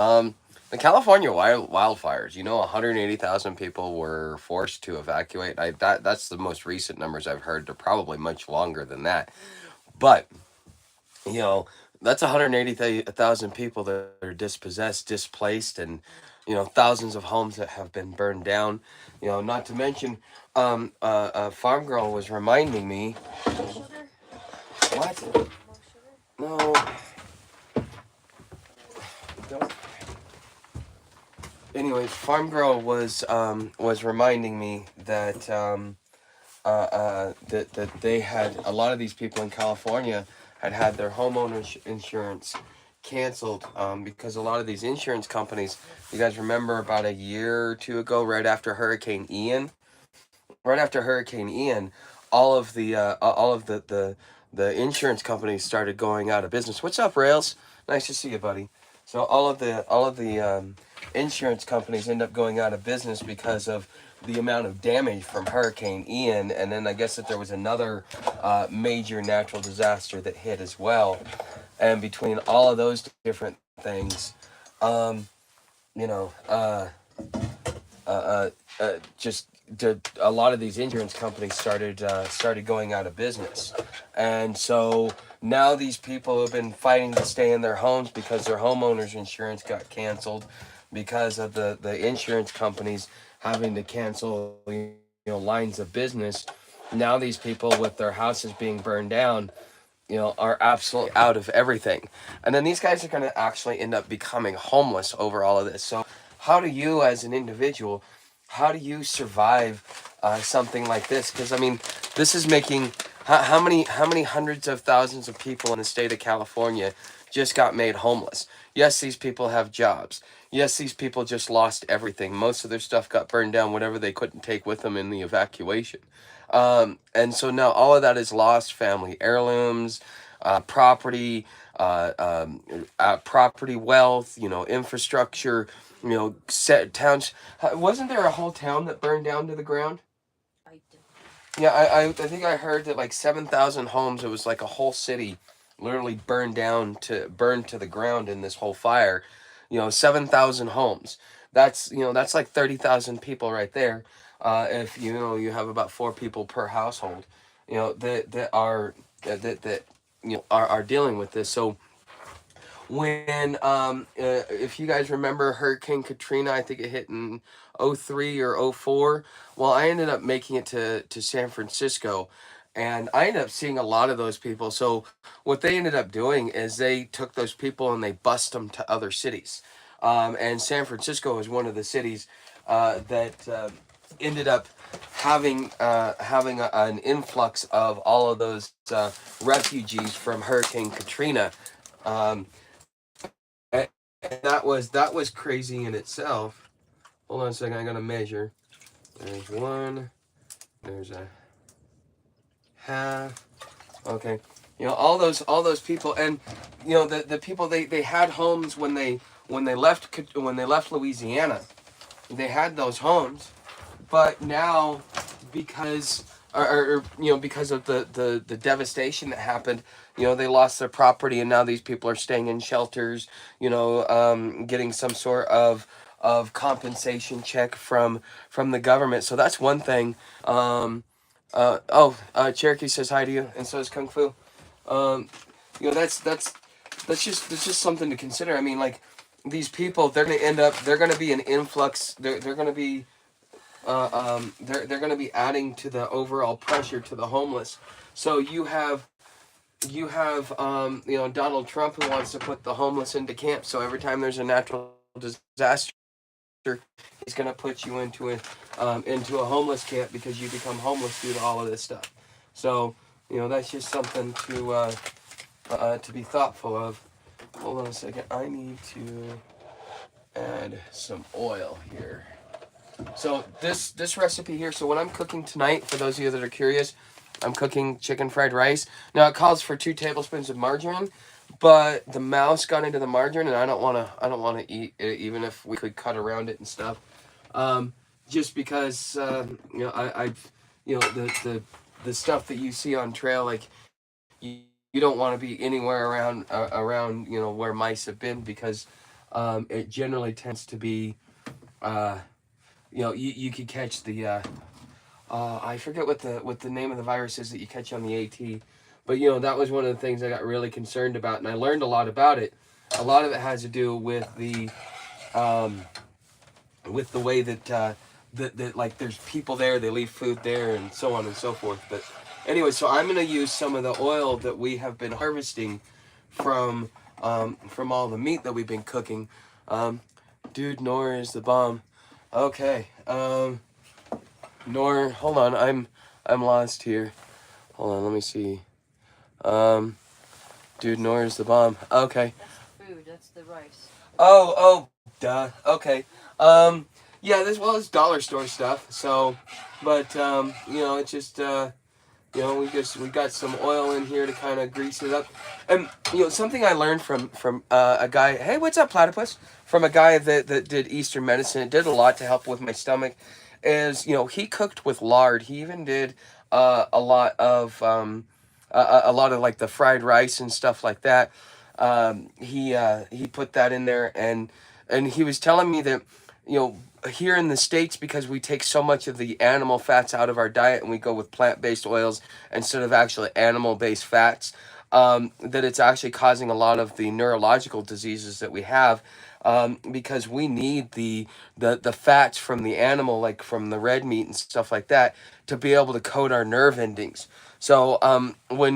The California wildfires. 180,000 people were forced to evacuate. That's the most recent numbers I've heard. They're probably much longer than that. But you know, that's 180,000 people that are dispossessed, displaced, and thousands of homes that have been burned down. Not to mention, Farm Girl was reminding me. What? No, don't. Anyways, Farm Girl was reminding me that they had a lot of these people in California had their homeowners insurance canceled because a lot of these insurance companies. You guys remember about a year or two ago, right after Hurricane Ian, all of the insurance companies started going out of business. What's up, Rails? Nice to see you, buddy. So all of the insurance companies end up going out of business because of the amount of damage from Hurricane Ian, and then I guess that there was another major natural disaster that hit as well. And between all of those different things, um, you know, uh, just a lot of these insurance companies started going out of business, and so now these people have been fighting to stay in their homes because their homeowners insurance got canceled because of the insurance companies having to cancel lines of business. Now these people with their houses being burned down are absolutely out of everything. And then these guys are going to actually end up becoming homeless over all of this. So, how do you, as an individual, how do you survive something like this? Because I mean, this is making how many hundreds of thousands of people in the state of California just got made homeless. Yes, these people have jobs. Yes, these people just lost everything. Most of their stuff got burned down, whatever they couldn't take with them in the evacuation. And so now all of that is lost: family heirlooms, property, property wealth, infrastructure, set towns. Wasn't there a whole town that burned down to the ground? I don't. Yeah, I think I heard that like 7,000 homes. It was like a whole city, literally burned to the ground in this whole fire. 7,000 homes. That's like 30,000 people right there. If you have about four people per household, that are dealing with this. So when if you guys remember Hurricane Katrina, I think it hit in '03 or '04. Well, I ended up making it to San Francisco, and I ended up seeing a lot of those people. So what they ended up doing is they took those people and they bussed them to other cities. And San Francisco is one of the cities that ended up having an influx of all of those refugees from Hurricane Katrina. Um, and that was crazy in itself. Hold on a second, I gotta measure. There's one. There's a half. Okay, all those people, and the people they had homes when they left Louisiana. They had those homes, but now because because of the devastation that happened, they lost their property, and now these people are staying in shelters, getting some sort of compensation check from the government. So that's one thing. Cherokee says hi to you, and so does Kung Fu. um, that's just something to consider. I mean, like, these people, they're gonna be an influx. They're gonna be they're going to be adding to the overall pressure to the homeless. So you have Donald Trump, who wants to put the homeless into camp. So every time there's a natural disaster, he's going to put you into a homeless camp because you become homeless due to all of this stuff. So that's just something to be thoughtful of. Hold on a second. I need to add some oil here. So this recipe here. So what I'm cooking tonight, for those of you that are curious, I'm cooking chicken fried rice. Now it calls for 2 tablespoons of margarine, but the mouse got into the margarine, and I don't wanna eat it, even if we could cut around it and stuff. Um, just because I've the stuff that you see on trail, like, you don't want to be anywhere around where mice have been, because it generally tends to be, uh, you could catch the, I forget what the name of the virus is that you catch on the AT, but that was one of the things I got really concerned about, and I learned a lot about it. A lot of it has to do um, with the way that like there's people there, they leave food there, and so on and so forth. But anyway, so I'm gonna use some of the oil that we have been harvesting from all the meat that we've been cooking. Um, Dude, Nor is the bomb. Okay. Nor, hold on, I'm lost here. Hold on, let me see. Um, Dude, Nor is the bomb. Okay. That's food. That's the rice. Oh, duh. Okay. Um, yeah, it's dollar store stuff. So, but it's just we got some oil in here to kind of grease it up. And something I learned from a guy. Hey, what's up, platypus? From a guy that did Eastern medicine. It did a lot to help with my stomach. Is he cooked with lard. He even did a lot of a lot of like the fried rice and stuff like that. He put that in there, and he was telling me that here in the States, because we take so much of the animal fats out of our diet and we go with plant-based oils instead of actually animal-based fats, that it's actually causing a lot of the neurological diseases that we have, because we need the fats from the animal, like from the red meat and stuff like that, to be able to coat our nerve endings. So when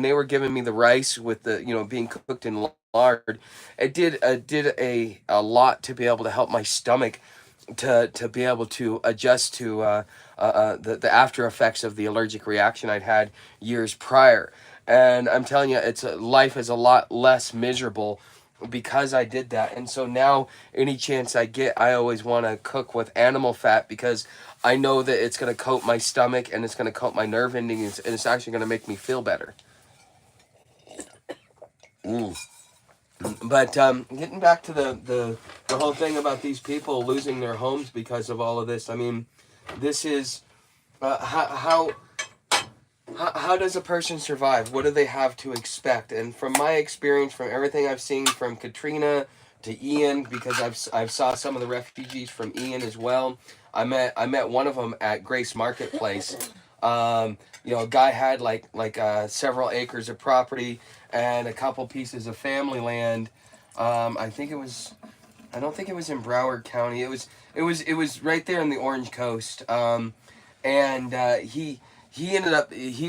they were giving me the rice with the being cooked in lard, it did a lot to be able to help my stomach to be able to adjust to the after effects of the allergic reaction I'd had years prior. And I'm telling you, life is a lot less miserable because I did that. And so now, any chance I get, I always want to cook with animal fat, because I know that it's going to coat my stomach and it's going to coat my nerve endings, and it's actually going to make me feel better. Mm. But getting back to the whole thing about these people losing their homes because of all of this, I mean, this is how does a person survive? What do they have to expect? And from my experience, from everything I've seen, from Katrina to Ian, because I've saw some of the refugees from Ian as well. I met one of them at Grace Marketplace. A guy had several acres of property and a couple pieces of family land. I think it was. I don't think it was in Broward County. It was right there in the Orange Coast. And he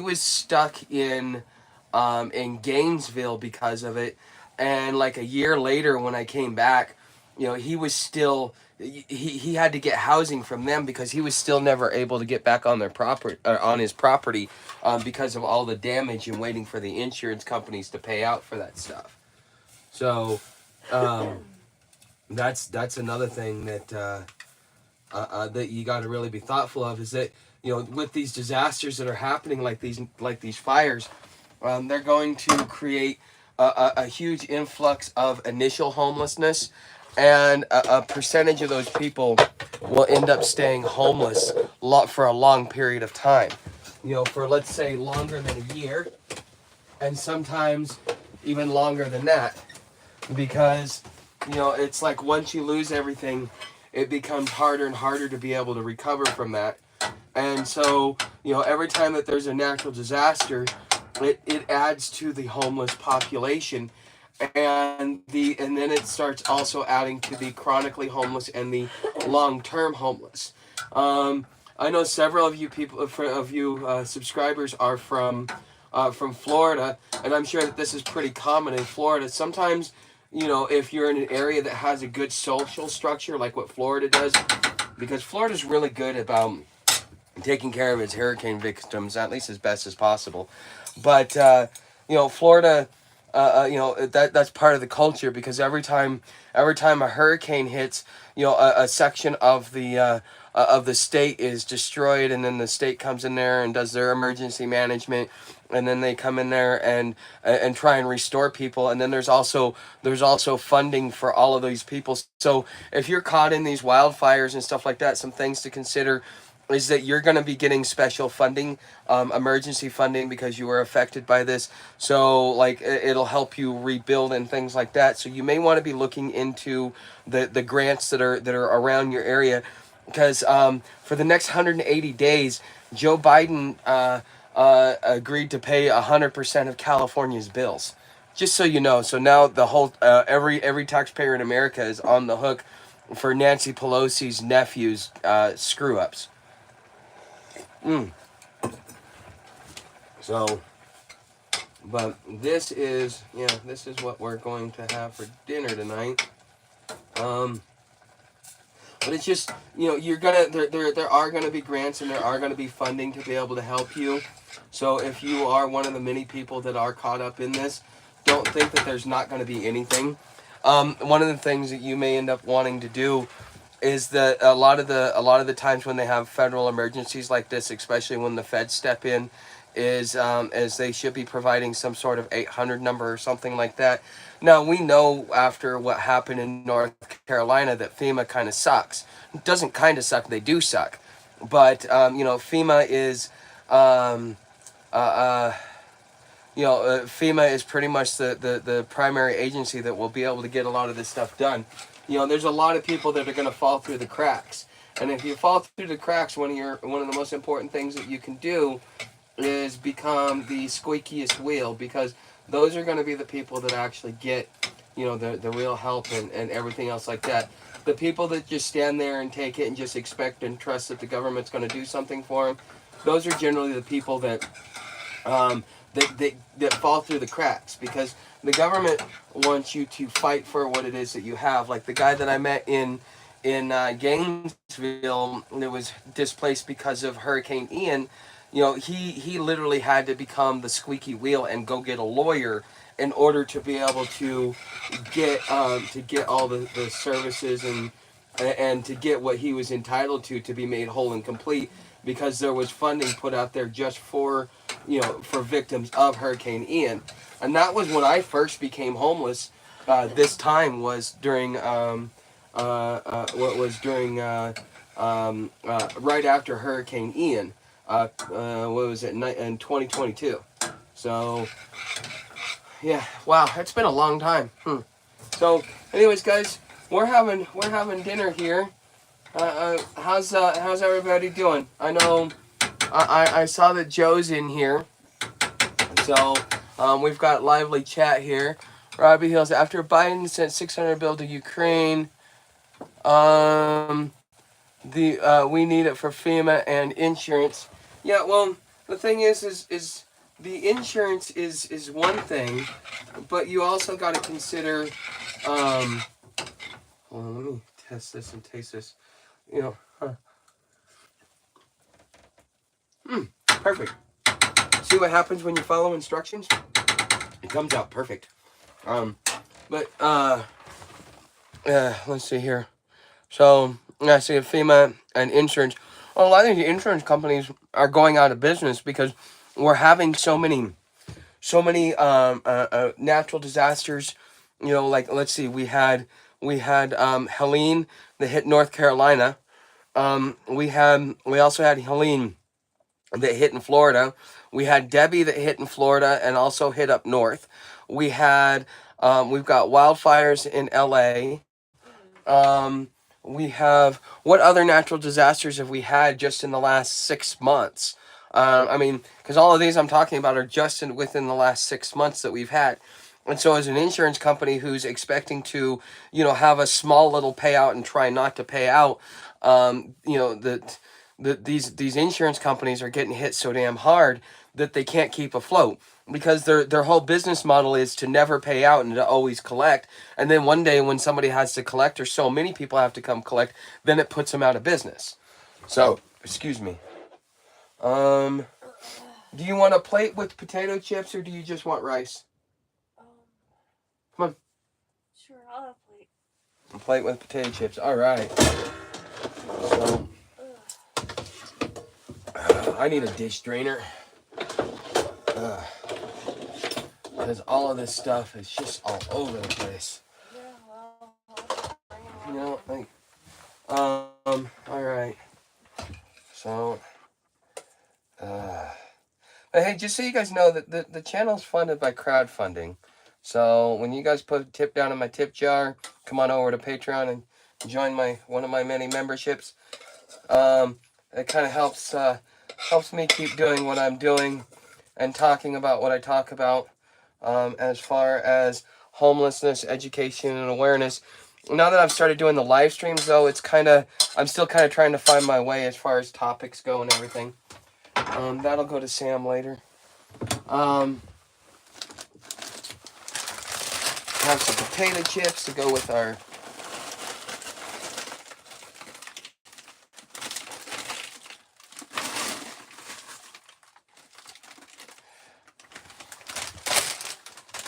was stuck in Gainesville because of it. And like a year later, when I came back, he was still he had to get housing from them because he was still never able to get back on their property, or on his property, because of all the damage and waiting for the insurance companies to pay out for that stuff. So that's another thing that you got to really be thoughtful of, is that with these disasters that are happening, like these fires, they're going to create a huge influx of initial homelessness, and a percentage of those people will end up staying homeless for a long period of time. For, let's say, longer than a year, and sometimes even longer than that, because it's like once you lose everything, it becomes harder and harder to be able to recover from that. And so, every time that there's a natural disaster, it adds to the homeless population, and then it starts also adding to the chronically homeless and the long-term homeless. I know several of you subscribers are from Florida, and I'm sure that this is pretty common in Florida. Sometimes, if you're in an area that has a good social structure, like what Florida does, because Florida's really good about taking care of its hurricane victims, at least as best as possible. But Florida, that's part of the culture, because every time a hurricane hits, a section of the state is destroyed, and then the state comes in there and does their emergency management, and then they come in there and try and restore people. And then there's also funding for all of these people. So if you're caught in these wildfires and stuff like that, some things to consider is that you're going to be getting special funding, emergency funding, because you were affected by this. So like it'll help you rebuild and things like that. So you may want to be looking into the grants that are around your area, because for the next 180 days, Joe Biden agreed to pay 100% of California's bills. Just so you know, so now the whole every taxpayer in America is on the hook for Nancy Pelosi's nephew's screw ups. So, but this is what we're going to have for dinner tonight. But it's just, you're gonna there are gonna be grants and there are gonna be funding to be able to help you. So if you are one of the many people that are caught up in this, don't think that there's not gonna be anything. One of the things that you may end up wanting to do is that a lot of the times when they have federal emergencies like this, especially when the feds step in, is as they should be providing some sort of 800 number or something like that. Now we know after what happened in North Carolina that FEMA kind of sucks. It doesn't kind of suck; they do suck. But FEMA is FEMA is pretty much the primary agency that will be able to get a lot of this stuff done. There's a lot of people that are going to fall through the cracks. And if you fall through the cracks, one of the most important things that you can do is become the squeakiest wheel, because those are going to be the people that actually get, the real help and everything else like that. The people that just stand there and take it and just expect and trust that the government's going to do something for them, those are generally the people that that fall through the cracks, because the government wants you to fight for what it is that you have. Like the guy that I met in Gainesville that was displaced because of Hurricane Ian, he literally had to become the squeaky wheel and go get a lawyer in order to be able to get all the services and to get what he was entitled to be made whole and complete, because there was funding put out there just for victims of Hurricane Ian. And that was when I first became homeless. This time was during right after Hurricane Ian. What was it, in 2022? So yeah, wow, it's been a long time. So anyways, guys, we're having dinner here. How's everybody doing? I know I saw that Joe's in here. So we've got lively chat here. Robbie Hills, after Biden sent 600 bill to Ukraine, we need it for FEMA and insurance. Yeah, well, the thing is the insurance is one thing, but you also got to consider. Hold on, let me test this and taste this. Perfect. See what happens when you follow instructions? It comes out perfect. Let's see here. So, I see FEMA and insurance. Well, a lot of the insurance companies are going out of business because we're having so many natural disasters. Like let's see, we had Helene that hit North Carolina. We also had Helene that hit in Florida. We had Debbie that hit in Florida and also hit up north. We've got wildfires in LA. We have, what other natural disasters have we had just in the last 6 months? Because all of these I'm talking about are just within the last 6 months that we've had. And so as an insurance company who's expecting to, have a small little payout and try not to pay out, these insurance companies are getting hit so damn hard that they can't keep afloat, because their whole business model is to never pay out and to always collect. And then one day when somebody has to collect, or so many people have to come collect, then it puts them out of business. So, excuse me. Do you want a plate with potato chips, or do you just want rice? Come on. Sure, I'll have a plate. A plate with potato chips. All right. So, I need a dish drainer. Because all of this stuff is just all over the place. Yeah, well, I'll bring it on. All right. So But hey, just so you guys know that the channel's funded by crowdfunding. So when you guys put a tip down in my tip jar, come on over to Patreon and join one of my many memberships. It kind of helps me keep doing what I'm doing and talking about what I talk about, as far as homelessness, education, and awareness. Now that I've started doing the live streams, though, I'm still kind of trying to find my way as far as topics go and everything. That'll go to Sam later. Have some potato chips to go with our.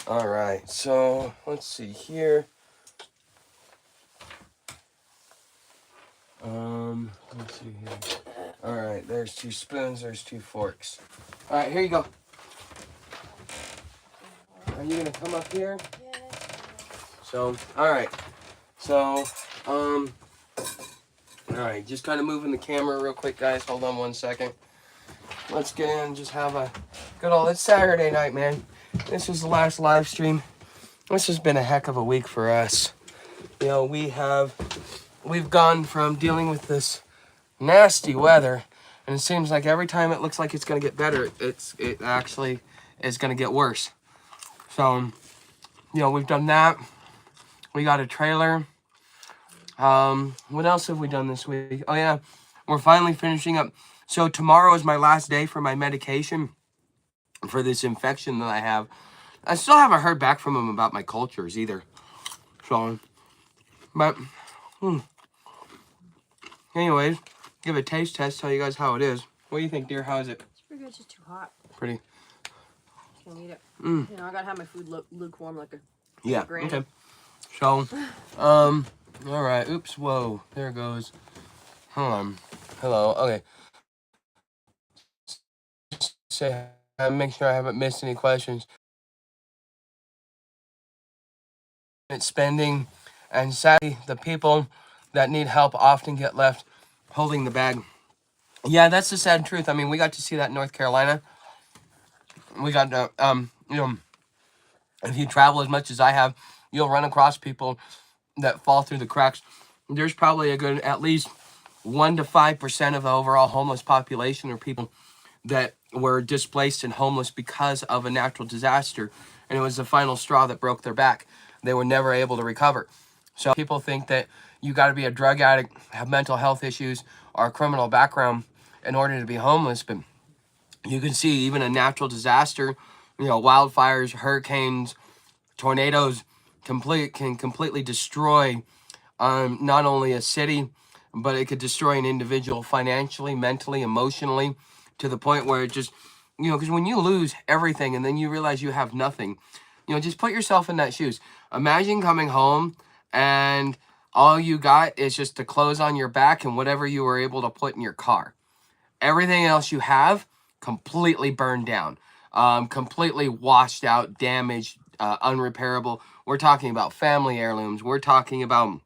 All right, so let's see here. Let's see here. All right, there's 2 spoons, there's 2 forks. All right, here you go. Are you gonna come up here? Yes. So, all right. So, all right, just kind of moving the camera real quick, guys. Hold on 1 second. Let's get in and just have a good old. It's Saturday night, man. This was the last live stream. This has been a heck of a week for us. You know, we've gone from dealing with this nasty weather, and it seems like every time it looks like it's gonna get better, it actually is gonna get worse. So, you know, we've done that. We got a trailer. What else have we done this week? Oh yeah, we're finally finishing up. So tomorrow is my last day for my medication for this infection that I have. I still haven't heard back from them about my cultures either. So, but, anyways, give a taste test, tell you guys how it is. What do you think, dear? How is it? It's pretty good, it's just too hot. Pretty. Can't eat it. You know, I gotta have my food lukewarm like a Yeah, granny. okay. So, all right. Oops, whoa. There it goes. Hold on. Hello, okay. Say, make sure I haven't missed any questions. It's spending, and sadly, the people that need help often get left holding the bag. Yeah, that's the sad truth. I mean, we got to see that in North Carolina. We got to, you know, if you travel as much as I have, you'll run across people that fall through the cracks. There's probably a good, at least 1 to 5% of the overall homeless population are people that were displaced and homeless because of a natural disaster, and it was the final straw that broke their back. They were never able to recover. So people think that you got to be a drug addict, have mental health issues, or a criminal background in order to be homeless. But you can see even a natural disaster, you know, wildfires, hurricanes, tornadoes, can completely destroy not only a city, but it could destroy an individual financially, mentally, emotionally, to the point where it just, you know, because when you lose everything and then you realize you have nothing, you know, just put yourself in that shoes. Imagine coming home and all you got is just the clothes on your back and whatever you were able to put in your car. Everything else you have completely burned down, completely washed out, damaged, unrepairable. We're talking about family heirlooms. We're talking about,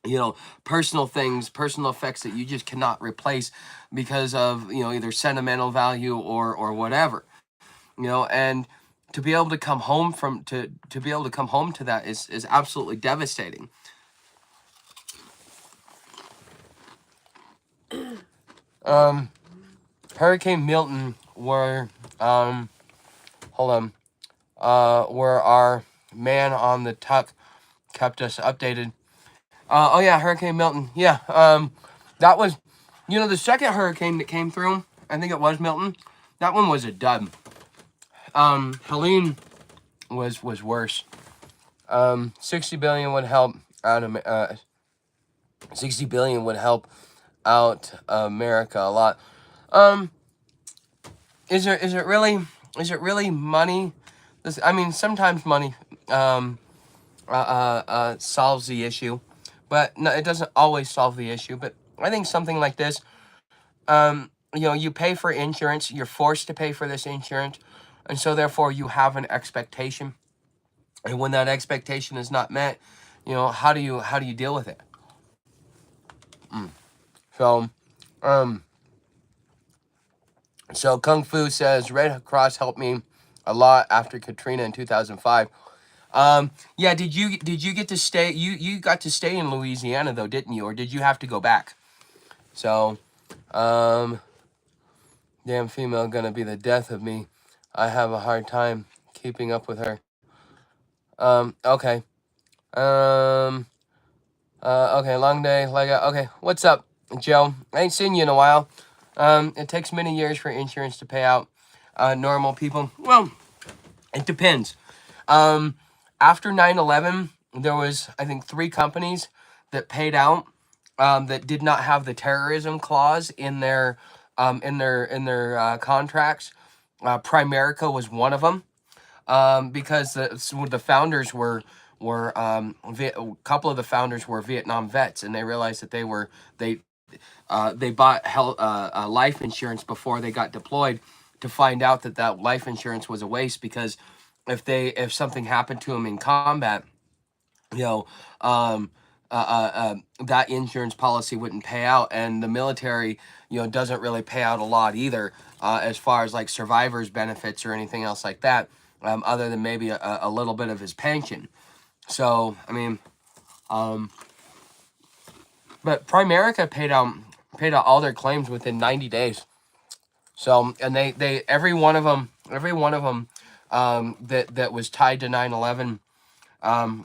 you know, personal things, personal effects that you just cannot replace because of, you know, either sentimental value or whatever, you know. And to be able to come home to be able to come home to that is absolutely devastating. Hurricane Milton were where our man on the tuck kept us updated. Oh yeah, Hurricane Milton. Yeah, that was, you know, the second hurricane that came through. I think it was Milton. That one was a dud. Helene was worse. 60 billion would help out. 60 billion would help out America a lot. Is it really money? I mean, sometimes money solves the issue, but no, it doesn't always solve the issue. But I think something like this, you know, you pay for insurance, you're forced to pay for this insurance, and so therefore you have an expectation, and when that expectation is not met, you know, how do you deal with it? So, So Kung Fu says Red Cross helped me a lot after Katrina in 2005. Yeah, did you get to stay? You got to stay in Louisiana though, didn't you? Or did you have to go back? So, um, damn female gonna be the death of me. I have a hard time keeping up with her. Okay. Um, okay, long day. Okay, what's up, Joe? I ain't seen you in a while. It takes many years for insurance to pay out normal people. Well, it depends. Um, After 9/11, there was, I think, 3 companies that paid out that did not have the terrorism clause in their contracts. Primerica was one of them because the founders were a couple of the founders were Vietnam vets, and they realized that they bought life insurance before they got deployed to find out that that life insurance was a waste because if something happened to them in combat, you know, um, that insurance policy wouldn't pay out, and the military, doesn't really pay out a lot either, as far as like survivors benefits or anything else like that, other than maybe a little bit of his pension. So I mean, um, but Primerica paid out all their claims within 90 days. So, and they every one of them that was tied to 9/11,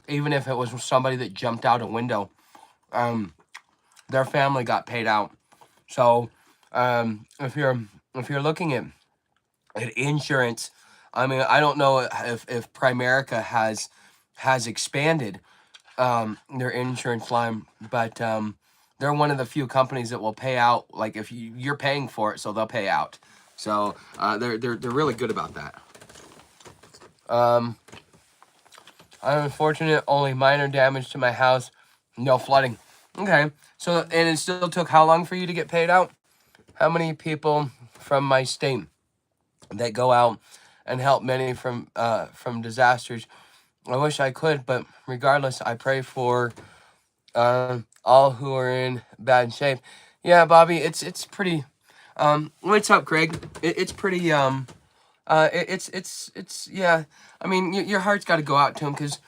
even if it was somebody that jumped out a window, um, their family got paid out. So, if you're looking at insurance, I mean, I don't know if Primerica has expanded their insurance line, but they're one of the few companies that will pay out. Like if you're paying for it, so they'll pay out. So they're really good about that. Um, I'm unfortunate, only minor damage to my house, no flooding. Okay, so and it still took how long for you to get paid out? How many people from my state that go out and help many from disasters? I wish I could, but regardless, I pray for all who are in bad shape. Yeah, Bobby, it's pretty. What's up, Craig? It's pretty. It's yeah. I mean, your heart's got to go out to him because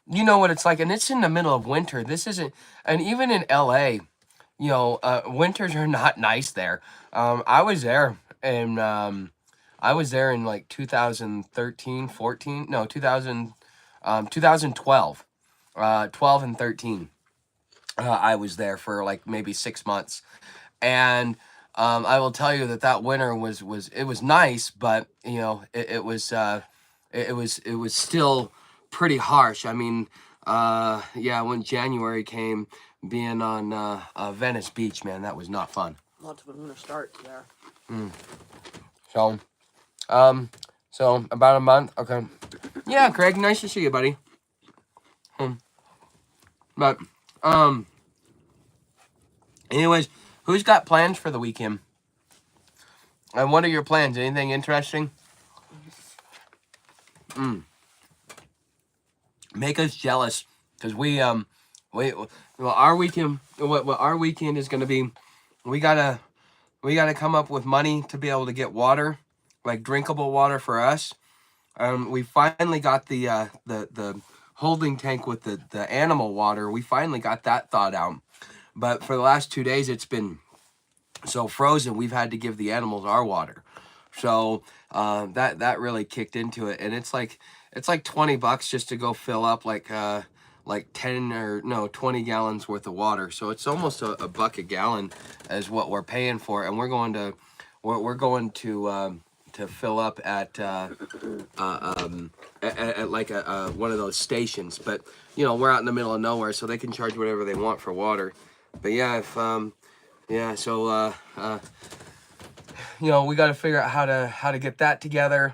you know what it's like, and it's in the middle of winter. This isn't, and even in L.A., winters are not nice there. I was there, and I was there in like 2013, 14, no, 2012, 12 and 13. I was there for like maybe 6 months, and I will tell you that that winter was it was nice, but it was still pretty harsh. I mean, yeah, when January came, being on Venice Beach, man, that was not fun. Lots of winter starts there. So, so about a month. Okay, yeah, Craig, nice to see you, buddy. But anyways, who's got plans for the weekend? And what are your plans? Anything interesting? Make us jealous, because well, our weekend, what our weekend is gonna be. We gotta come up with money to be able to get water, like drinkable water for us. We finally got the holding tank with the animal water. We finally got that thawed out, but for the last 2 days it's been so frozen. We've had to give the animals our water. So that really kicked into it, and it's like $20 just to go fill up like 10 or no 20 gallons worth of water. So it's almost a buck a gallon is what we're paying for, and we're going to fill up at like a one of those stations. But we're out in the middle of nowhere, so they can charge whatever they want for water. But yeah, if yeah, so we got to figure out how to get that together,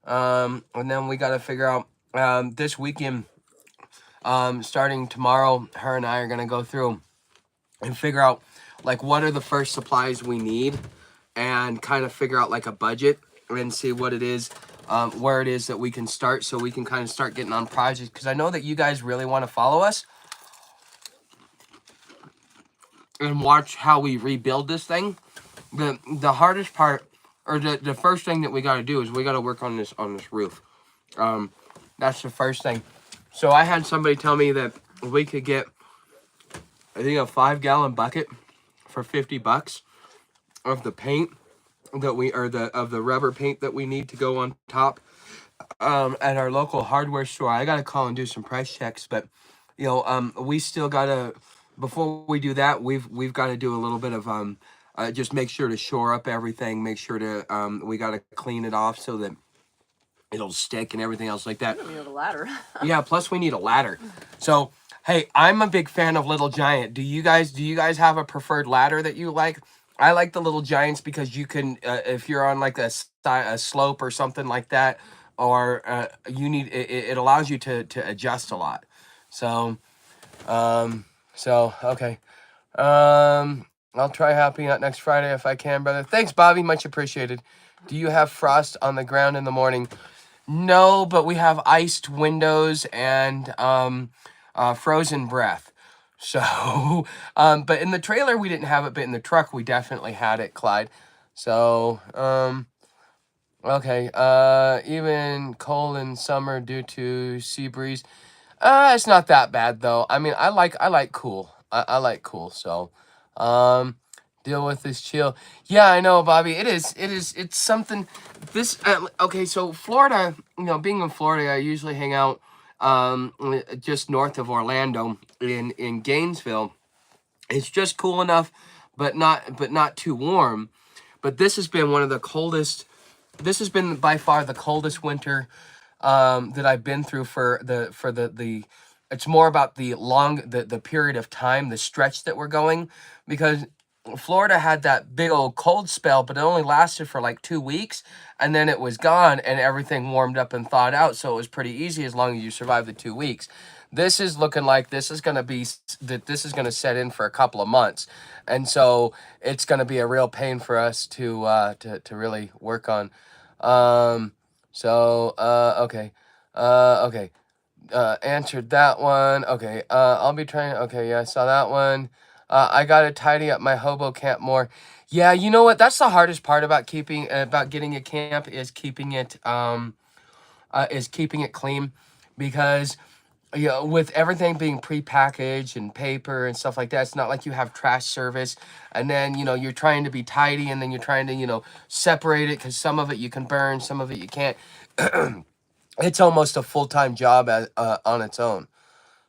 and then we got to figure out this weekend, starting tomorrow, her and I are gonna go through and figure out like what are the first supplies we need, and kind of figure out like a budget and see what it is, where it is that we can start, so we can kind of start getting on projects, because I know that you guys really want to follow us and watch how we rebuild this thing. The hardest part or the first thing that we got to do is we got to work on this roof. That's the first thing. So I had somebody tell me that we could get, I think, a 5-gallon bucket for $50 of the paint that we, or the rubber paint that we need to go on top. At our local hardware store. I gotta call and do some price checks, but we still gotta, before we do that, we've got to do a little bit of just make sure to shore up everything, make sure to we gotta clean it off so that it'll stick and everything else like that. We need a ladder. Yeah, plus we need a ladder. So hey, I'm a big fan of Little Giant. Do you guys have a preferred ladder that you like? I like the Little Giants because you can, if you're on like a slope or something like that, or you need it allows you to adjust a lot. So okay. I'll try helping out next Friday if I can, brother. Thanks, Bobby. Much appreciated. Do you have frost on the ground in the morning? No, but we have iced windows and frozen breath. So, but in the trailer we didn't have it, but in the truck we definitely had it, Clyde. So, okay. Even cold in summer due to sea breeze. It's not that bad though. I mean, I like cool. I like cool. So, deal with this chill. Yeah, I know, Bobby. It's something. This okay. So Florida, being in Florida, I usually hang out just north of Orlando in Gainesville. It's just cool enough, but not too warm. But this has been one of the coldest. This has been by far the coldest winter that I've been through for the. It's more about the period of time, the stretch that we're going, because Florida had that big old cold spell, but it only lasted for like 2 weeks, and then it was gone, and everything warmed up and thawed out. So it was pretty easy as long as you survived the 2 weeks. This is looking like this is gonna set in for a couple of months, and so it's gonna be a real pain for us to really work on. Okay. Okay. Answered that one. Okay. I'll be trying. Okay. Yeah, I saw that one. I gotta tidy up my hobo camp more. Yeah, you know what? That's the hardest part about getting a camp is keeping it clean, because with everything being prepackaged and paper and stuff like that, it's not like you have trash service, and then you're trying to be tidy, and then you're trying to separate it, because some of it you can burn, some of it you can't. It's almost a full-time job on its own.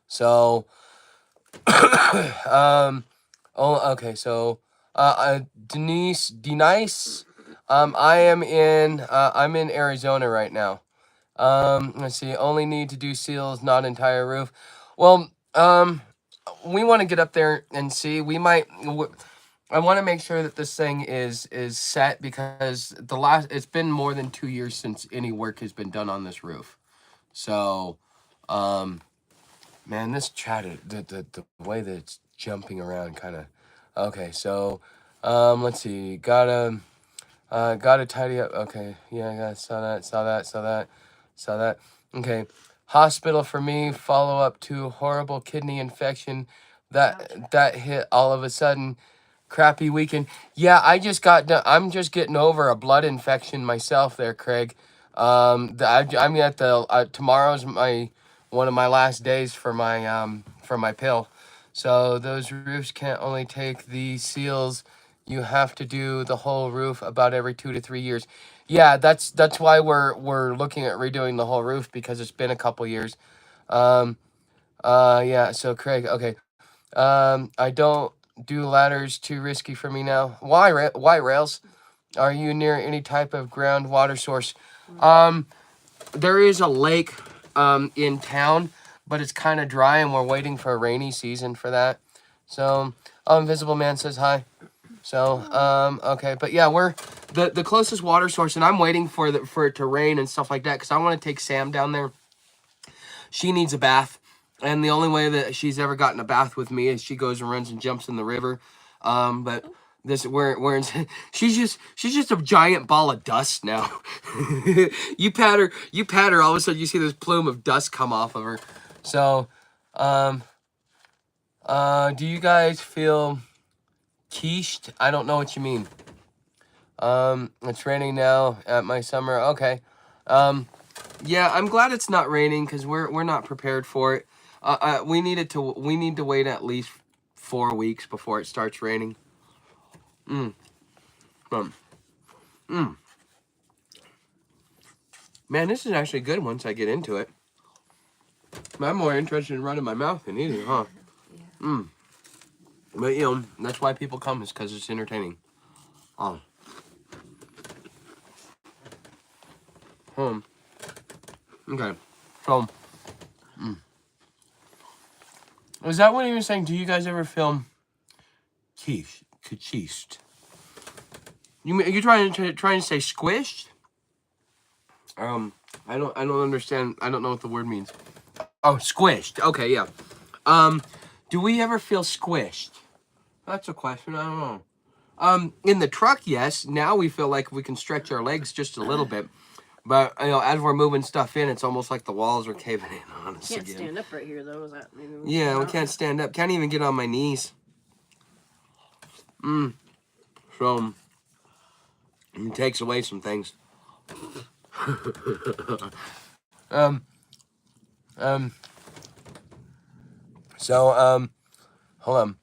So okay, so Denise, I'm in Arizona right now. Let's see, only need to do seals, not entire roof. Well, we want to get up there and see. I want to make sure that this thing is set, because it's been more than 2 years since any work has been done on this roof. So, man, this chatter, the way that it's jumping around, kind of. Okay, so, let's see. Gotta tidy up. Okay, yeah, saw that. Okay, hospital for me. Follow up to horrible kidney infection that hit all of a sudden. Crappy weekend. Yeah, I'm just getting over a blood infection myself there, Craig. I'm at tomorrow's one of my last days for my pill. So those roofs can't only take the seals. You have to do the whole roof about every 2 to 3 years. Yeah, that's why we're looking at redoing the whole roof, because it's been a couple years. Yeah. So Craig, okay. I don't do ladders, too risky for me now. Why rails? Are you near any type of groundwater source? There is a lake in town, but it's kind of dry, and we're waiting for a rainy season for that. So, Invisible Man says hi. So, okay, but yeah, we're the closest water source, and I'm waiting for it to rain and stuff like that, because I want to take Sam down there. She needs a bath, and the only way that she's ever gotten a bath with me is she goes and runs and jumps in the river. But we're in, she's just a giant ball of dust now. You pat her, all of a sudden you see this plume of dust come off of her. So, do you guys feel quiche? I don't know what you mean. It's raining now at my summer. Okay. Yeah, I'm glad it's not raining because we're not prepared for it. We need to wait at least 4 weeks before it starts raining. Mm. Um, mm. Man, this is actually good once I get into it. I'm more interested in running my mouth than eating, huh? Yeah. Mm. But that's why people come, is because it's entertaining. Oh. Okay. So, is that what he was saying? Do you guys ever film quiche? You trying to say squished? I don't understand. I don't know what the word means. Oh, squished. Okay, yeah. Do we ever feel squished? That's a question. I don't know. In the truck, yes. Now we feel like we can stretch our legs just a little bit. But as we're moving stuff in, it's almost like the walls are caving in on us Can't again. stand up right here though. Is that maybe? Yeah, we can't stand up. Can't even get on my knees. So it takes away some things. um. So hold on.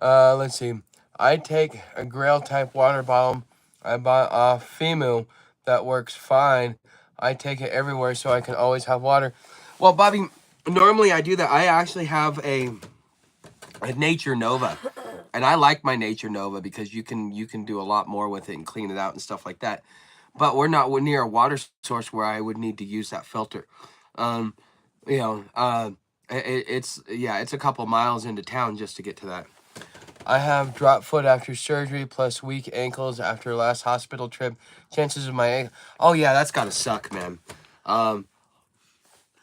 Let's see. I take a Grail type water bottle I bought off Femu that works fine. I take it everywhere so I can always have water. Well, Bobby, normally I do that. I actually have a Nature Nova, and I like my Nature Nova because you can do a lot more with it and clean it out and stuff like that. But we're not near a water source where I would need to use that filter. Um, you know, it's a couple miles into town just to get to that. I have drop foot after surgery plus weak ankles after last hospital trip. Chances of my oh yeah, that's gotta suck, man. How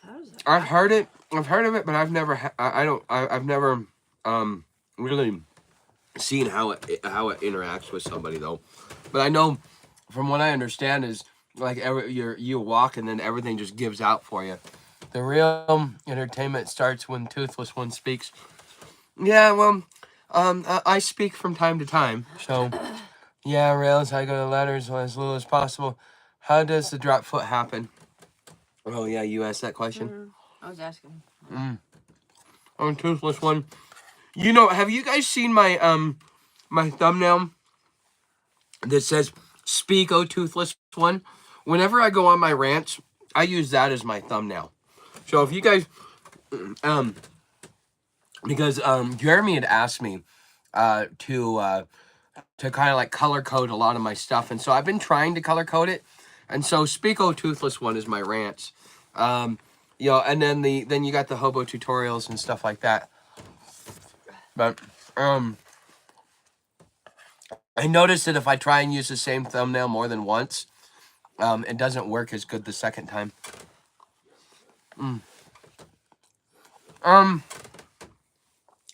does that? I've heard it. I've heard of it, but I've never. I've never really seen how it interacts with somebody though. But I know, from what I understand, is like you walk and then everything just gives out for you. The real entertainment starts when Toothless One speaks. Yeah, well, I speak from time to time, so yeah, Rails, I go to letters as little as possible. How does the drop foot happen? Oh yeah, you asked that question. I was asking. Oh, Toothless One. Have you guys seen my thumbnail that says "Speak, oh Toothless One"? Whenever I go on my rants, I use that as my thumbnail. So if you guys, because Jeremy had asked me to kind of like color code a lot of my stuff, and so I've been trying to color code it, and so "Speak, oh Toothless One" is my rants. And then you got the hobo tutorials and stuff like that. But I noticed that if I try and use the same thumbnail more than once, it doesn't work as good the second time.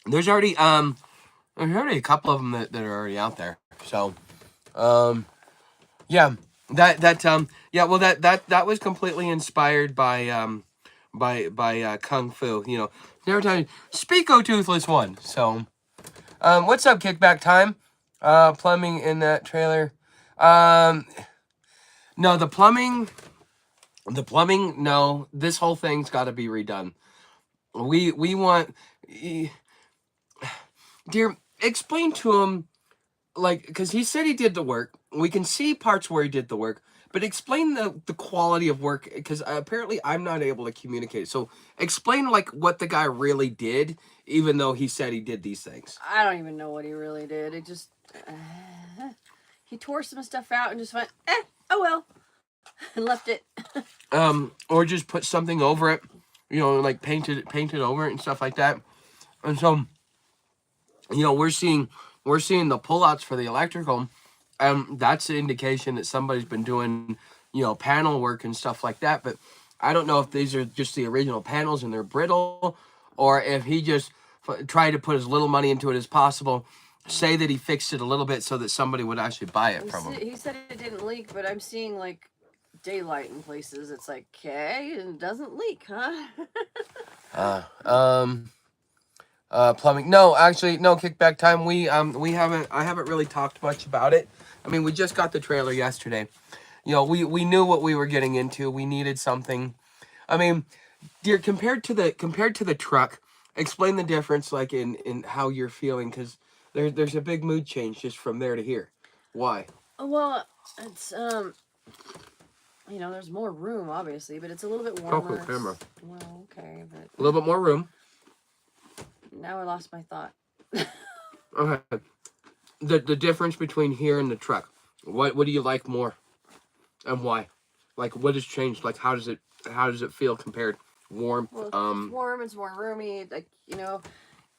There's already a couple of them that are already out there. So, yeah, that was completely inspired by Kung Fu. Every time speak, oh Toothless One. So, what's up, Kickback Time? Plumbing in that trailer. No, the plumbing. No, this whole thing's got to be redone. We want, dear. Explain to him, like, because he said he did the work. We can see parts where he did the work, but explain the quality of work, because apparently I'm not able to communicate. So explain like what the guy really did, even though he said he did these things. I don't even know what he really did. It just he tore some stuff out and just went, oh well, and left it. Or just put something over it, like painted over it and stuff like that. And so, we're seeing the pullouts for the electrical, and that's the indication that somebody's been doing, panel work and stuff like that. But I don't know if these are just the original panels and they're brittle, or if he just tried to put as little money into it as possible, say that he fixed it a little bit so that somebody would actually buy it from him. He said it didn't leak, but I'm seeing like daylight in places. It's like, okay, it doesn't leak, huh? Plumbing. No, actually, no. Kickback Time. I haven't really talked much about it. I mean, we just got the trailer yesterday. You know, we knew what we were getting into. We needed something. I mean, dear, compared to the truck, explain the difference, like in how you're feeling, because there's a big mood change just from there to here. Why? Well, it's you know, there's more room, obviously, but it's a little bit Talk warmer. with camera. Well, okay, but A little bit more room. now I lost my thought. Okay. The difference between here and the truck. What do you like more, and why? Like, what has changed? Like, how does it feel compared? Warmth. Well, it's warm. It's more roomy. Like, you know,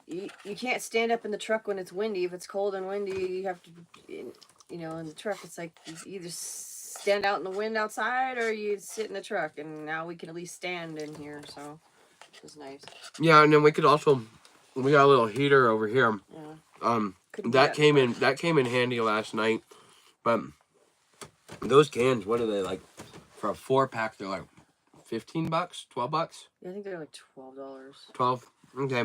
you can't stand up in the truck when it's windy. If it's cold and windy, you have to, you know, in the truck, it's like you either stand out in the wind outside or you sit in the truck. And now we can at least stand in here, so it's nice. Yeah, and then we got a little heater over here. Yeah. That came in handy last night, but those cans, what are they like? For a 4-pack, they're like $15, $12. Yeah, I think they're like $12. 12. Okay.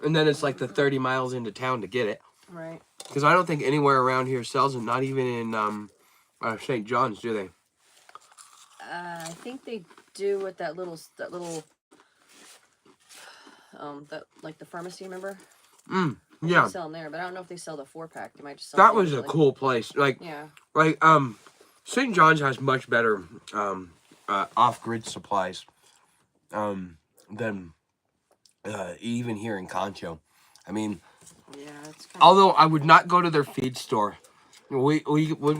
And then it's like the 30 miles into town to get it. Right. Because I don't think anywhere around here sells them. Not even in St. John's, do they? I think they do with that little that like the pharmacy, remember? Yeah. They sell them there, but I don't know if they sell the 4-pack. They might just sell. That was a cool place. Like, yeah. Like, St. John's has much better off-grid supplies than even here in Concho. I mean, yeah, it's kind although I would not go to their feed store. We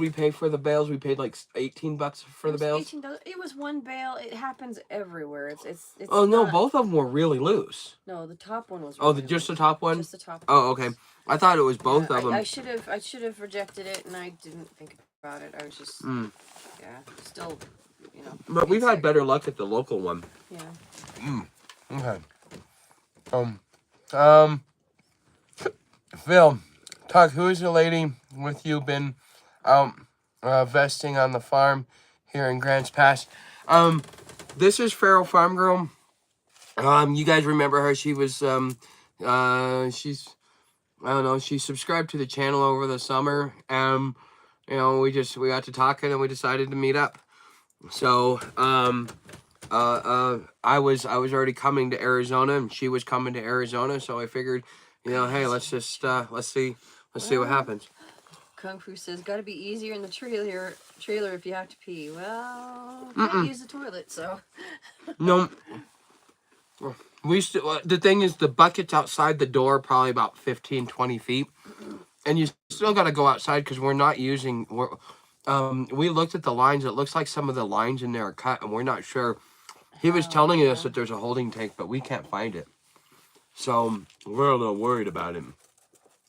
pay for the bales? We paid like $18 for the bales. $18. It was one bale. It happens everywhere. It's Oh no, not, both of them were really loose. no, the top one was. Oh, Really just loose. the top one. Just the top. Oh, okay. I thought it was both of them. I should have rejected it, and I didn't think about it. I was just yeah, still, you know. But we've had better luck at the local one. Yeah. Okay. Phil, talk. Who is the lady with you been out vesting on the farm here in Grants Pass? This is Feral Farm Girl. You guys remember her? She was she's, I don't know, she subscribed to the channel over the summer. You know, we got to talking and we decided to meet up. So I was already coming to Arizona and she was coming to Arizona, so I figured, you know, hey, let's just let's see what happens. Kung Fu says, got to be easier in the trailer if you have to pee. Well, can't use the toilet, so. No. The thing is, the bucket's outside the door, probably about 15, 20 feet. And you still got to go outside because we're not using... we looked at the lines. It looks like some of the lines in there are cut, and we're not sure. He was telling us that there's a holding tank, but we can't find it. So we're a little worried about it.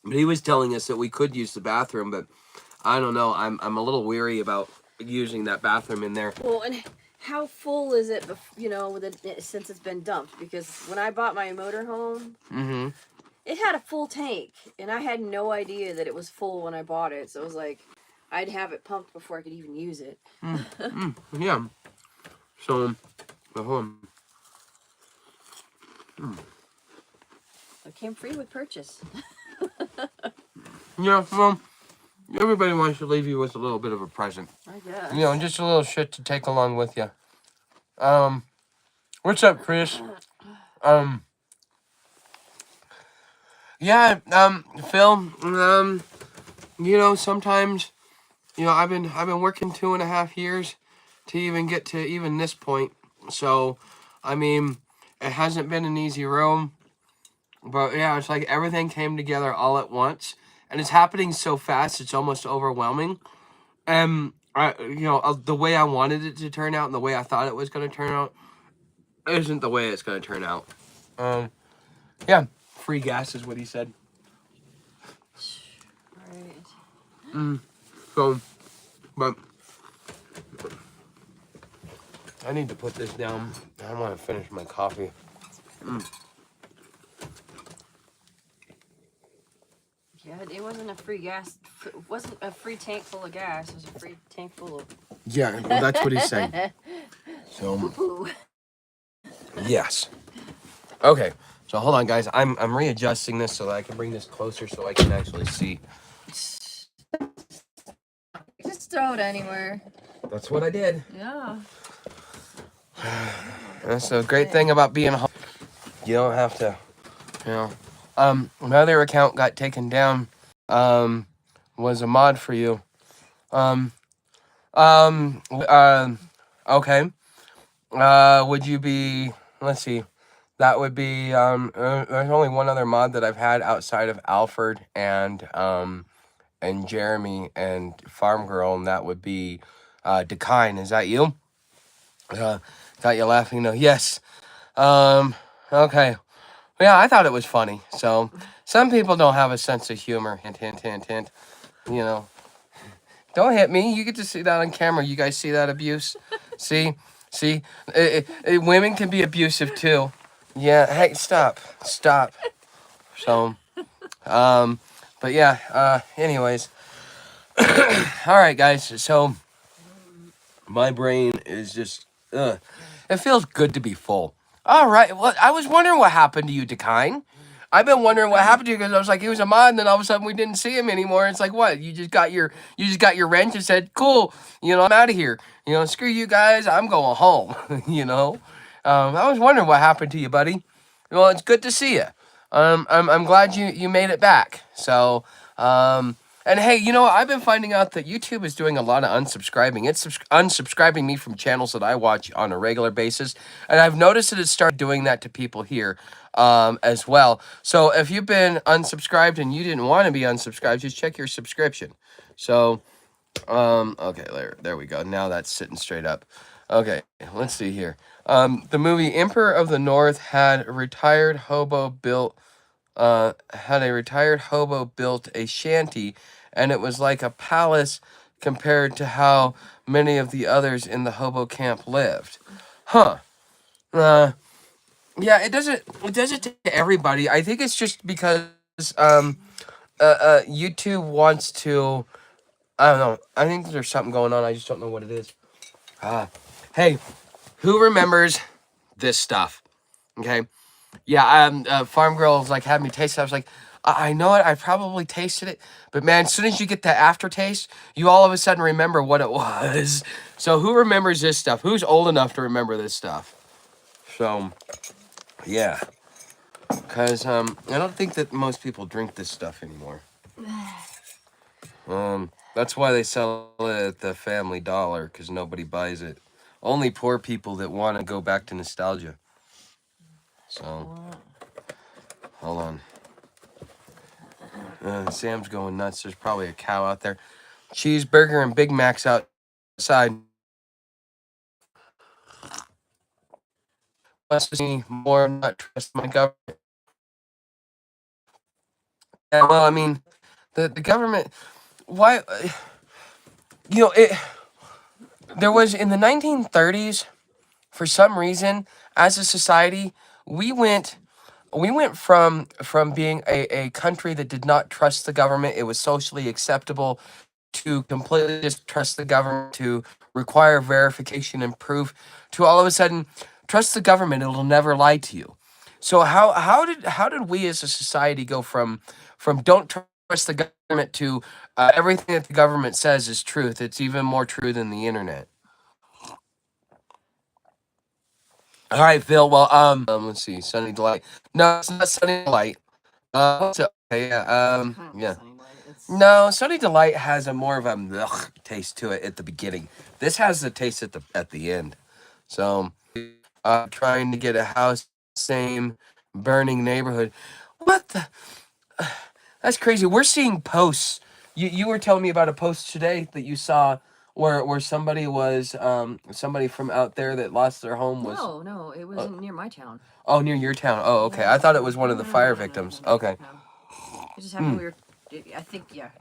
But he was telling us that we could use the bathroom, but I don't know. I'm a little weary about using that bathroom in there. Well, and how full is it, you know, since it's been dumped? Because when I bought my motorhome, it had a full tank, and I had no idea that it was full when I bought it. So it was like, I'd have it pumped before I could even use it. Yeah. So, It came free with purchase. yeah, well, everybody wants to leave you with a little bit of a present. I guess. You know, just a little shit to take along with you. What's up, Chris? Yeah, Phil, you know, sometimes, you know, I've been working 2.5 years to even get to even this point. So, I mean, it hasn't been an easy road. But yeah, it's like everything came together all at once. And it's happening so fast, it's almost overwhelming. And, you know, the way I wanted it to turn out and the way I thought it was going to turn out isn't the way it's going to turn out. Yeah, free gas is what he said. Right. So, but I need to put this down. I want to finish my coffee. Yeah, it wasn't a free gas. It wasn't a free tank full of gas. It was a free tank full of. Yeah, well, that's what he's saying. So, Ooh. yes. Okay. So hold on, guys. I'm readjusting this so that I can bring this closer so I can actually see. just throw it anywhere. That's what I did. Yeah. That's the great thing about being home. You don't have to, you know. My other account got taken down. Was a mod for you. Um, um, uh, okay. Would you be? Let's see. That would be. There's only one other mod that I've had outside of Alfred and Jeremy and Farm Girl, and that would be, Dekine. Is that you? Got you laughing. No. Yes. Okay. Yeah, I thought it was funny. So, some people don't have a sense of humor. Hint, hint, hint, hint. You know, don't hit me. You get to see that on camera. You guys see that abuse? See? See? Women can be abusive too. Yeah, hey, stop. Stop. So, but yeah, anyways. All right, guys. So, my brain is just, it feels good to be full. All right. Well, I was wondering what happened to you, Dekine. I've been wondering what happened to you because I was like, he was a mod, and then all of a sudden we didn't see him anymore. It's like, what? You just got your wrench and said, cool. I'm out of here. Screw you guys. I'm going home. I was wondering what happened to you, buddy. Well, it's good to see you. I'm glad you made it back. So, and hey, I've been finding out that YouTube is doing a lot of unsubscribing. It's unsubscribing me from channels that I watch on a regular basis, and I've noticed that it started doing that to people here, as well. So if you've been unsubscribed and you didn't want to be unsubscribed, just check your subscription. So, okay, there we go. Now that's sitting straight up. Okay, let's see here. The movie Emperor of the North had a retired hobo built a shanty, and it was like a palace compared to how many of the others in the hobo camp lived. Huh. Yeah, it does it to everybody. I think it's just because YouTube wants to, I don't know. I think there's something going on. I just don't know what it is. Hey, who remembers this stuff? Okay. Yeah, Farm Girls had me taste it. I was like, I know it. I probably tasted it, but man, as soon as you get that aftertaste, you all of a sudden remember what it was. So who remembers this stuff? Who's old enough to remember this stuff? So, yeah, because I don't think that most people drink this stuff anymore. That's why they sell it at the Family Dollar, because nobody buys it. Only poor people that want to go back to nostalgia. So, hold on. Sam's going nuts. There's probably a cow out there. Cheeseburger and Big Macs outside. Must see more, not trust my government. Yeah, well, I mean, the government. Why? There was in the 1930s, for some reason, as a society, we went from being a country that did not trust the government. It was socially acceptable to completely distrust the government, to require verification and proof, to all of a sudden trust the government, it'll never lie to you. So how did we as a society go from don't trust the government to, everything that the government says is truth? It's even more true than the internet. All right, Phil. Well, let's see, Sunny Delight. No, it's not Sunny Delight. Okay, yeah, yeah. No, Sunny Delight has a more of a ugh taste to it at the beginning. This has the taste at the end. So, trying to get a house, same burning neighborhood. What the? That's crazy. We're seeing posts. You were telling me about a post today that you saw where somebody from out there that lost their home was. No, it wasn't near my town. Oh, near your town. Oh, okay. I thought it was one of the fire victims. Okay. No. It just happened. I think, yeah.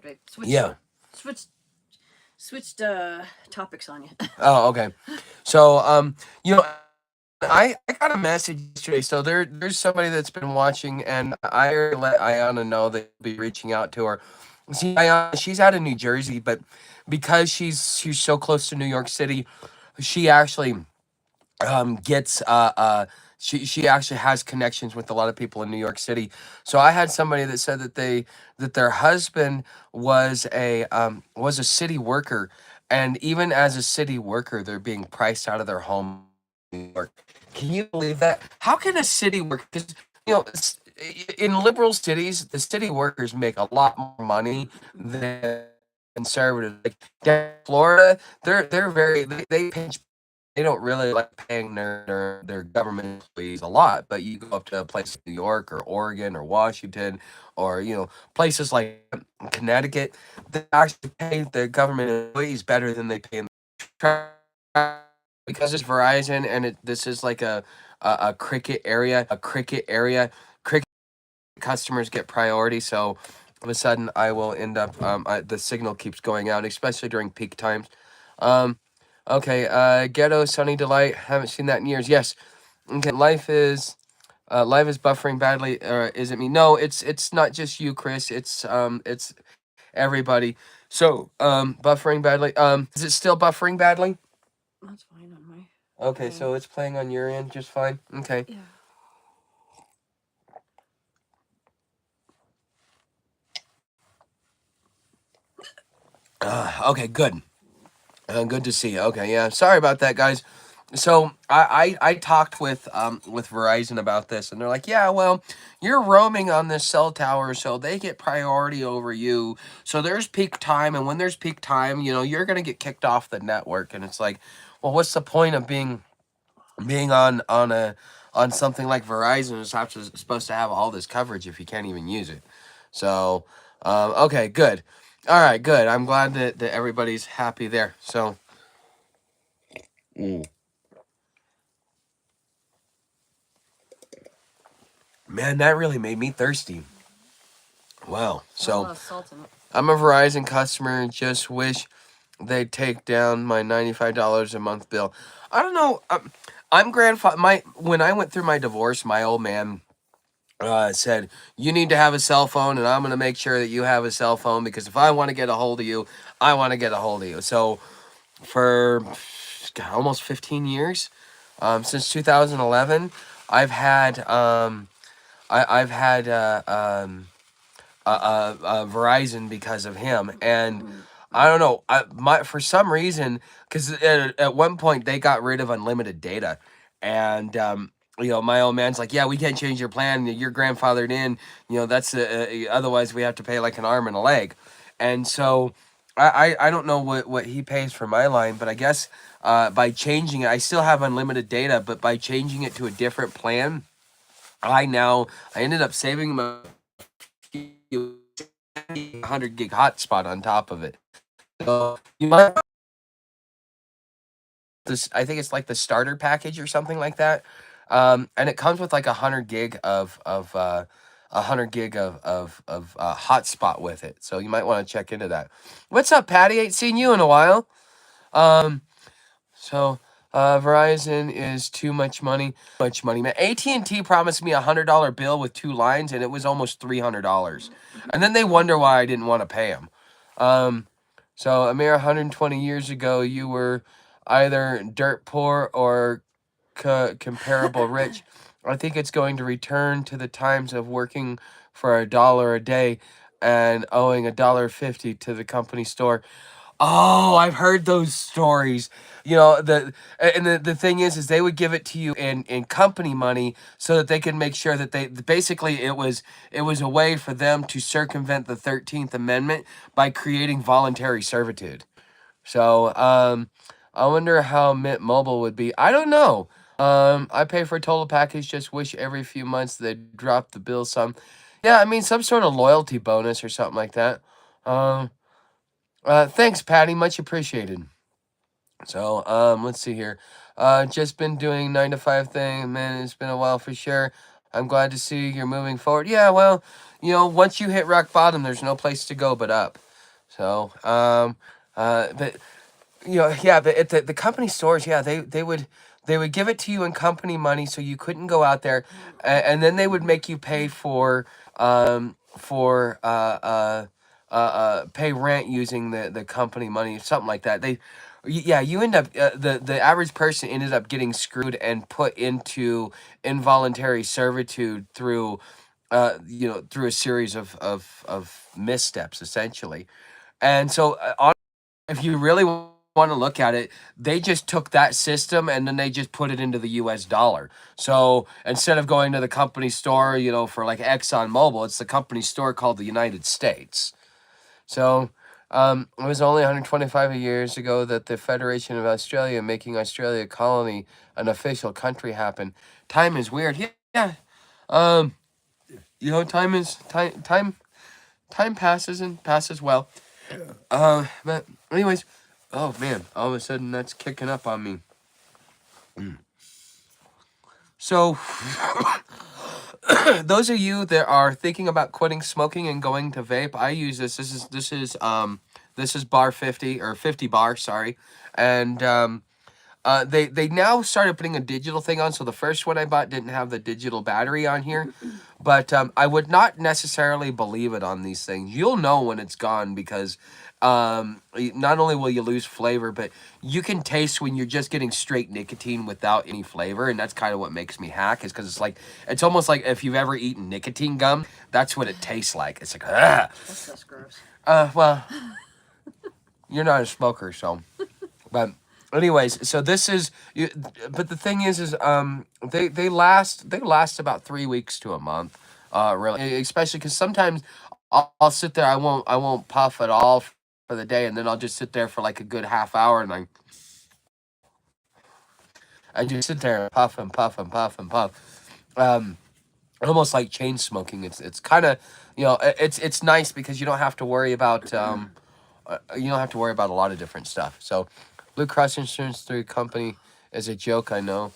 Yeah. Switched topics on you. Oh, okay. So, I got a message yesterday. So there's somebody that's been watching, and I already let Ayana know that I'll be reaching out to her. See, Ayana, she's out of New Jersey, but because she's so close to New York City, she actually gets she actually has connections with a lot of people in New York City. So I had somebody that said that their husband was a city worker, And even as a city worker, they're being priced out of their home in New York. Can you believe that? How can a city worker, because in liberal cities, the city workers make a lot more money than conservatives. Like down in Florida, they're very they pinch. They don't really like paying their government employees a lot, but you go up to a place like New York or Oregon or Washington or places like Connecticut, they actually pay their government employees better than they pay in the because it's Verizon and this is like a cricket area, cricket customers get priority. So all of a sudden, I will end up the signal keeps going out, especially during peak times. Um, okay, Ghetto Sunny Delight. Haven't seen that in years. Yes. Okay, life is buffering badly. Is it me? No, it's not just you, Chris. It's everybody. So buffering badly. Is it still buffering badly? That's fine on my. Okay, so it's playing on your end just fine. Okay. Yeah. Okay, good. Good to see you. Okay, yeah. Sorry about that, guys. So I talked with Verizon about this, and they're like, yeah, well, you're roaming on this cell tower, so they get priority over you. So there's peak time, and when there's peak time, you're gonna get kicked off the network. And it's like, well, what's the point of being on something like Verizon is supposed to have all this coverage if you can't even use it? So okay, good. All right, good. I'm glad that everybody's happy there. So. Man, that really made me thirsty. Wow. So Salt in it. I'm a Verizon customer and just wish they'd take down my $95 a month bill. I don't know. I'm grandfather. When I went through my divorce, my old man said, "You need to have a cell phone, and I'm gonna make sure that you have a cell phone because if I want to get a hold of you, I want to get a hold of you." So for almost 15 years, since 2011, I've had I've had Verizon because of him, and I don't know. For some reason, because at one point they got rid of unlimited data, and my old man's like, "Yeah, we can't change your plan. You're grandfathered in. That's otherwise we have to pay like an arm and a leg," and so. I don't know what he pays for my line, but I guess by changing it, I still have unlimited data, but by changing it to a different plan, I ended up saving my 100 gig hotspot on top of it. So you might this I think it's like the starter package or something like that. And it comes with like 100 gig of 100 gig of hotspot with it. So you might want to check into that. What's up, Patty? Ain't seen you in a while. Um, So Verizon is too much money. Much money, man. AT&T promised me $100 bill with 2 lines, and it was almost $300. And then they wonder why I didn't want to pay them. So a mere 120 years ago, you were either dirt poor or comparable rich. I think it's going to return to the times of working for $1 a day and owing $1.50 to the company store. Oh, I've heard those stories. The thing is they would give it to you in company money so that they can make sure that they basically it was a way for them to circumvent the 13th Amendment by creating voluntary servitude. So, I wonder how Mint Mobile would be. I don't know. I pay for a total package, just wish every few months they'd drop the bill some. Yeah, I mean some sort of loyalty bonus or something like that. Um Thanks, Patty. Much appreciated. So, let's see here. Just been doing 9 to 5 thing. Man, it's been a while for sure. I'm glad to see you're moving forward. Yeah, well, once you hit rock bottom, there's no place to go but up. So, but yeah, but at the company stores, yeah, they would give it to you in company money, so you couldn't go out there, and then they would make you pay pay rent using the company money, something like that. Yeah, you end up the average person ended up getting screwed and put into involuntary servitude through a series of missteps essentially. And so if you really want to look at it, they just took that system and then they just put it into the US dollar. So instead of going to the company store, for like Exxon Mobil, it's the company store called the United States. So it was only 125 years ago that the Federation of Australia, making Australia a colony, an official country, happened. Time is weird. Yeah. Um, time passes and passes well. But anyways, oh man, all of a sudden that's kicking up on me. So, those of you that are thinking about quitting smoking and going to vape, I use this. This is bar 50 or 50 bar, sorry, and they now started putting a digital thing on. So the first one I bought didn't have the digital battery on here, but I would not necessarily believe it on these things. You'll know when it's gone because not only will you lose flavor, but you can taste when you're just getting straight nicotine without any flavor, and that's kind of what makes me hack. Is because it's almost like if you've ever eaten nicotine gum, that's what it tastes like. It's like ah. That's gross. Well, you're not a smoker, so, but. Anyways, so this is, but the thing is they last about 3 weeks to a month, really, especially because sometimes I'll sit there, I won't puff at all for the day, and then I'll just sit there for like a good half hour, and I just sit there and puff and puff and puff and puff, almost like chain smoking. It's kind of, it's nice because you don't have to worry about a lot of different stuff. So, Blue Cross Insurance through company is a joke, I know.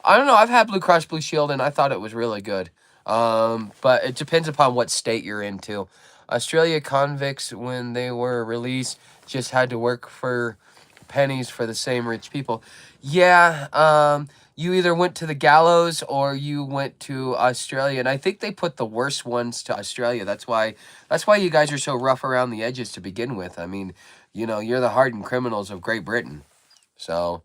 I don't know. I've had Blue Cross Blue Shield, and I thought it was really good. But it depends upon what state you're into. Australia convicts, when they were released, just had to work for pennies for the same rich people. Yeah, you either went to the gallows or you went to Australia, and I think they put the worst ones to Australia. That's why you guys are so rough around the edges to begin with. I mean, you're the hardened criminals of Great Britain. So,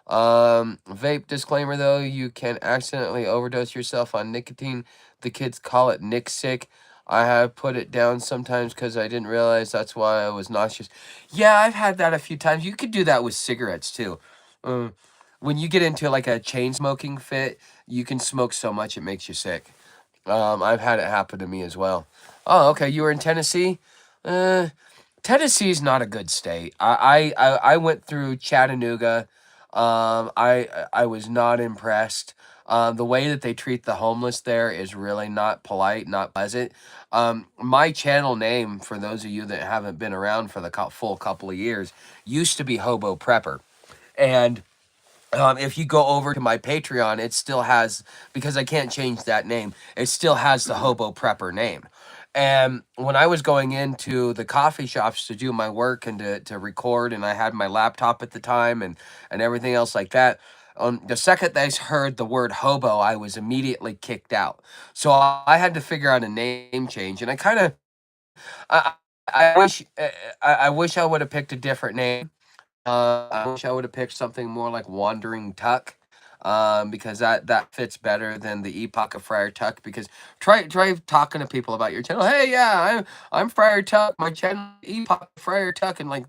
vape disclaimer though, you can accidentally overdose yourself on nicotine. The kids call it Nick sick. I have put it down sometimes because I didn't realize that's why I was nauseous. Yeah, I've had that a few times. You could do that with cigarettes too. When you get into like a chain smoking fit, you can smoke so much it makes you sick. I've had it happen to me as well. Oh, okay. You were in Tennessee? Tennessee's not a good state. I went through Chattanooga. I was not impressed. The way that they treat the homeless there is really not polite, not pleasant. My channel name, for those of you that haven't been around for the full couple of years, used to be Hobo Prepper. And if you go over to my Patreon, it still has, because I can't change that name, it still has the Hobo Prepper name. And when I was going into the coffee shops to do my work and to record, and I had my laptop at the time and everything else like that, the second I heard the word hobo, I was immediately kicked out. So I had to figure out a name change, and I, I wish I would have picked a different name. I wish I would have picked something more like Wandering Tuck, because that fits better than the Epoch of Friar Tuck. Because try talking to people about your channel. Hey, yeah, I'm Friar Tuck. My channel Epoch of Friar Tuck, and like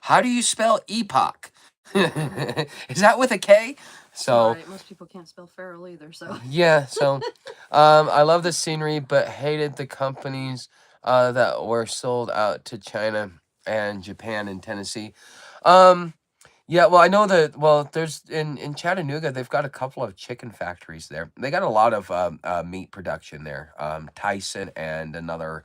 how do you spell Epoch? Is that with a K? So Right. Most people can't spell feral either. So yeah, so I love the scenery, but hated the companies that were sold out to China and Japan and Tennessee. Um, yeah, well, I know that. Well, there's in Chattanooga, they've got a couple of chicken factories there. They got a lot of meat production there. Tyson and another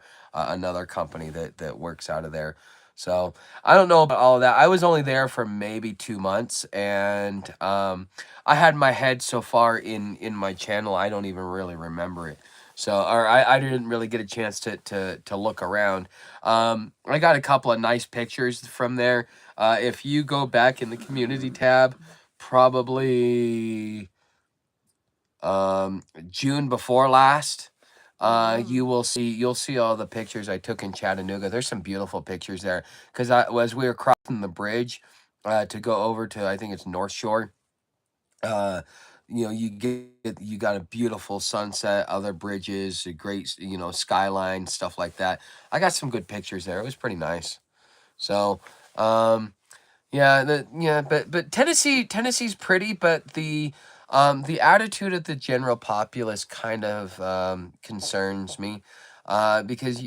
company that works out of there. So I don't know about all of that. I was only there for maybe 2 months, and I had my head so far in my channel, I don't even really remember it. So, or I didn't really get a chance to look around. I got a couple of nice pictures from there. If you go back in the community tab, probably June before last, you'll see all the pictures I took in Chattanooga. There's some beautiful pictures there because as we were crossing the bridge to go over to, I think it's North Shore. uh you got a beautiful sunset, other bridges, a great skyline, stuff like that. I got some good pictures there. It was pretty nice. So but Tennessee's pretty, but the attitude of the general populace kind of concerns me, because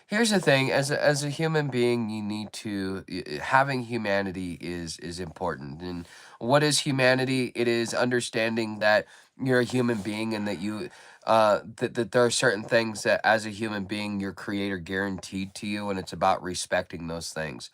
here's the thing: as a human being, you need to having humanity is important. And what is humanity? It is understanding that you're a human being and that that there are certain things that as a human being your creator guaranteed to you, and it's about respecting those things.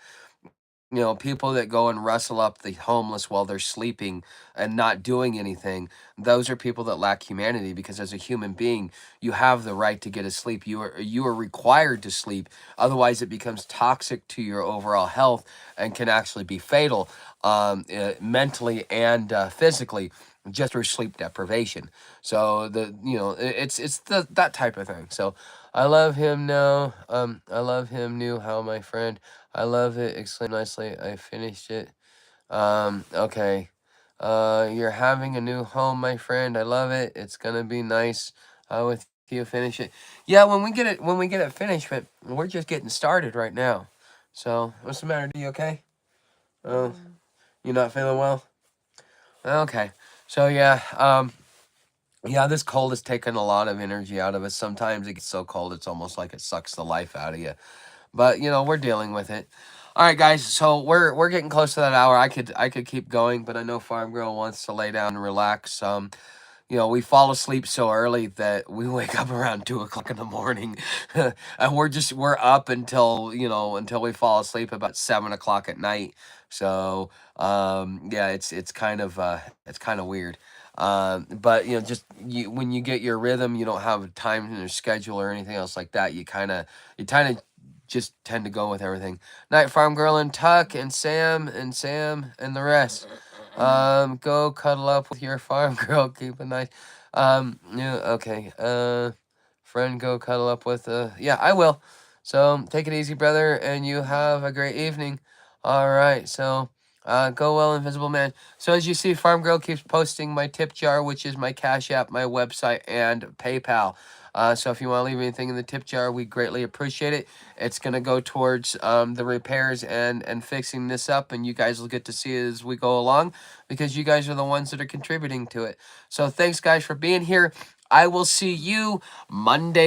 People that go and rustle up the homeless while they're sleeping and not doing anything, those are people that lack humanity, because as a human being, you have the right to get a sleep. You are required to sleep. Otherwise, it becomes toxic to your overall health and can actually be fatal, mentally and physically, just through sleep deprivation. So it's that type of thing. So I love him now. I love him new. How my friend. I love it. Exclaim nicely. I finished it. Okay. You're having a new home, my friend. I love it. It's gonna be nice. With you finish it. Yeah, when we get it finished, but we're just getting started right now. So what's the matter? Are you okay? Oh, Mm. you're not feeling well? Okay. So yeah, this cold has taken a lot of energy out of us. Sometimes it gets so cold it's almost like it sucks the life out of you. But we're dealing with it. All right, guys. So we're getting close to that hour. I could keep going, but I know Farm Girl wants to lay down and relax. We fall asleep so early that we wake up around 2 o'clock in the morning, and we're up until we fall asleep about 7 o'clock at night. So yeah, it's kind of weird. But just when you get your rhythm, you don't have a time in your schedule or anything else like that. You kind of just tend to go with everything. Night Farm Girl and Tuck and Sam and the rest. Go cuddle up with your farm girl. Keep it nice. Yeah, okay. Friend, go cuddle up with. Yeah, I will. So take it easy, brother, and you have a great evening. All right. So, go well, Invisible Man. So as you see, Farm Girl keeps posting my tip jar, which is my Cash App, my website, and PayPal. So if you want to leave anything in the tip jar, we greatly appreciate it. It's gonna go towards the repairs and fixing this up, and you guys will get to see it as we go along, because you guys are the ones that are contributing to it. So thanks, guys, for being here. I will see you Monday.